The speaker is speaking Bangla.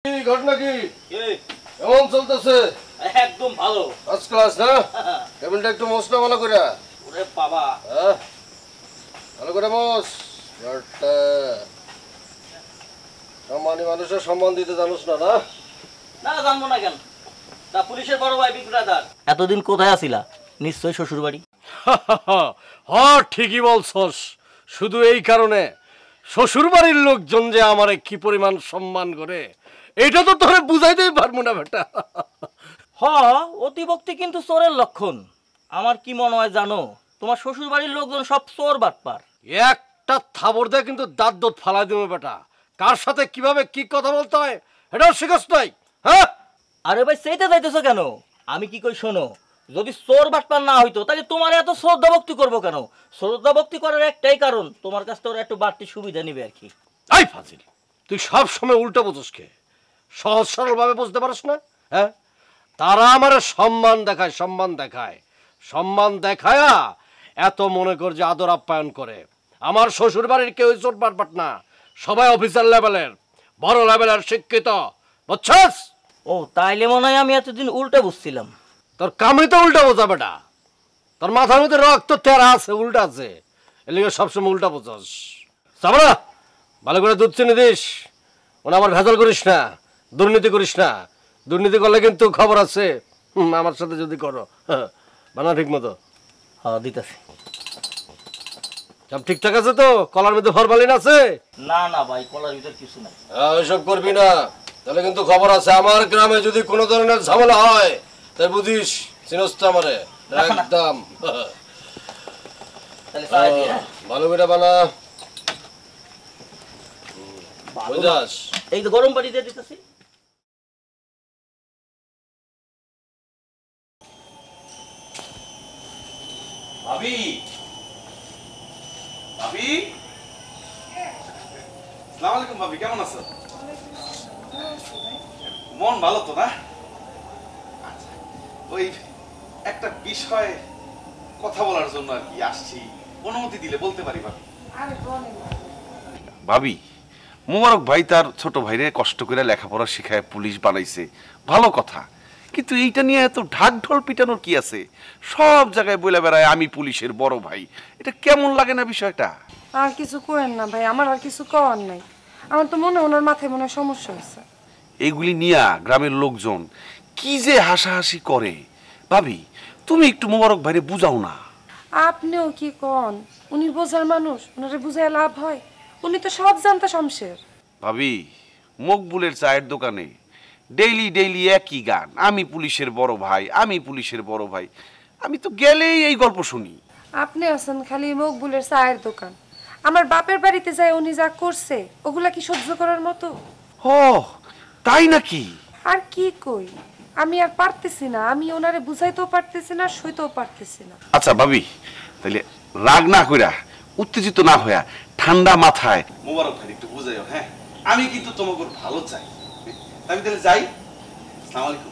কি ঘটনা কি? কেমন চলতেছে? একদম ভালো, ফার্স্ট ক্লাস না? টেবিলটা একটু মোছ না ভালো করে। ওরে বাবা, ভালো করে মোছ। সম্মানী মানুষের সম্মান দিতে জানোস না? না না জানবো না কেন? তা পুলিশের বড় ভাই বিক্রাদার এতদিন কোথায় আছিলা? নিশ্চয়ই শ্বশুর বাড়ি। হ্যাঁ ঠিকই বলছস। শুধু এই কারণে শ্বশুর বাড়ির লোকজন যে আমারে কি পরিমাণ সম্মান করে এটা তো তোরে বুঝাইতেই পারবো না বেটা। অতিভক্তি কিন্তু চোরের লক্ষণ। আমার কি মনে হয় জানো, তোমার শ্বশুর বাড়ির লোকজন সব চোর বাটপার। একটা থাবর দেয় কিন্তু দাঁত দোত ফালাই দেবো বেটা। কার সাথে কিভাবে কি কথা বলতে হয় এটাও শিখস নাই? হ্যাঁ আরে ভাই সেইটা যাইতেছো কেন? আমি কি কই শোনো, যদি চোর বাটপার না হইতো তাহলে তোমার এত শ্রদ্ধা ভক্তি করবো কেন? শ্রদ্ধা ভক্তি করার একটাই কারণ, তোমার কাছ থেকে ওরা একটু বাড়তি সুবিধা নিবে আর কি। আই ফাজিল, তুই সব সময় উল্টো বোঝস কে? সহজ সরল ভাবে বুঝতে পারস না? হ্যাঁ, তারা আমার সম্মান দেখায়, সম্মান দেখায়, সম্মান দেখায়া এত মনে কর যে আদর আপ্যায়ন করে। আমার শ্বশুর বাড়ির কেউ চোট পাট না, সবাই অফিসার লেভেলের, বড় লেভেলের শিক্ষিত, বুঝছস? ও তাইলে মনে হয় আমি এতদিন উল্টা বুঝছিলাম। তোর কামই তো উল্টা বোঝা বেটা। তোর মাথার মধ্যে রক্ত তেরা আছে, উল্টা আছে, এলিগে সবসময় উল্টা বোঝাস। চাবড়া ভালো করে দুধ চিনি দিস, ওনা আমার ভেজাল করিস না, দুর্নীতি করিস না। দুর্নীতি করলে কিন্তু খবর আছে। আমার সাথে যদি করো বানা ঠিক মতো। হ্যাঁ দিতেছি। সব ঠিকঠাক আছে তো? কলার মধ্যে ফরমালিন আছে? না না ভাই, কলার ভিতর কিছু নাই। ওইসব করবি না, তাহলে কিন্তু খবর আছে। আমার গ্রামে যদি কোনো ধরনের ঝামেলা হয় তাই বুঝিস, চিনস তো আমারে একদম। ভালো করে বানা, বুঝাস? এই তো গরম পানি দিয়ে দিতেছি। ভাবি, ভাবি, আসসালামু আলাইকুম। ভাবি কেমন আছো? মন ভালো তো না? আচ্ছা, ওই একটা বিষয় কথা বলার জন্য আর কি আসছি, অনুমতি দিলে বলতে পারি ভাবি? ভাবি, মোবারক ভাই তার ছোট ভাইরে কষ্ট করে লেখাপড়া শিখায় পুলিশ বানাইছে, ভালো কথা। কিন্তু এইটা নিয়ে এত ঢাক ঢোল পিটানোর কি আছে? সব জায়গায় বলে বেড়ায় আমি পুলিশের বড় ভাই। এটা কেমন লাগে না বিষয়টা? আর কিছু করেন না ভাই, আমার আর কিছু করার নাই। আমার তো মনে ওনার মাথায় মনে সমস্যা হয়েছে। এইগুলি নিয়া গ্রামের লোকজন কি যে হাসাহাসি করে। ভাবি, তুমি একটু মোবারক ভাইরে বুঝাও না। আপনিও কি কন? উনি বোঝার মানুষ, ওনারে বুঝায় লাভ হয়? উনি তো সব জানতা শমশের। ভাবি, মকবুলের চায়ের দোকানে ডেইলি ডেইলি একই গান, আমি পুলিশের বড় ভাই, আমি পুলিশের বড় ভাই। আমি তো গেলেই এই গল্প শুনি। আপনি আছেন খালি মকবুলের চায়ের দোকান। আমার বাপের বাড়িতে যায় উনি যা করছে ওগুলা কি সহ্য করার মতো? ও তাই নাকি? আর কি কই, আমি আর পারতেছি না। আমি ওনারে বুঝাইতেও পারতেছি না, সইতেও পারতেছি না। আচ্ছা ভাবি, তাহলে রাগ না কইরা, উত্তেজিত না হইয়া, ঠান্ডা মাথায় মোবারক ভাই একটু বুঝাইও। হ্যাঁ, আমি কিন্তু তোমাকে ভালো চাই। আমি তাহলে যাই। আসসালামু আলাইকুম।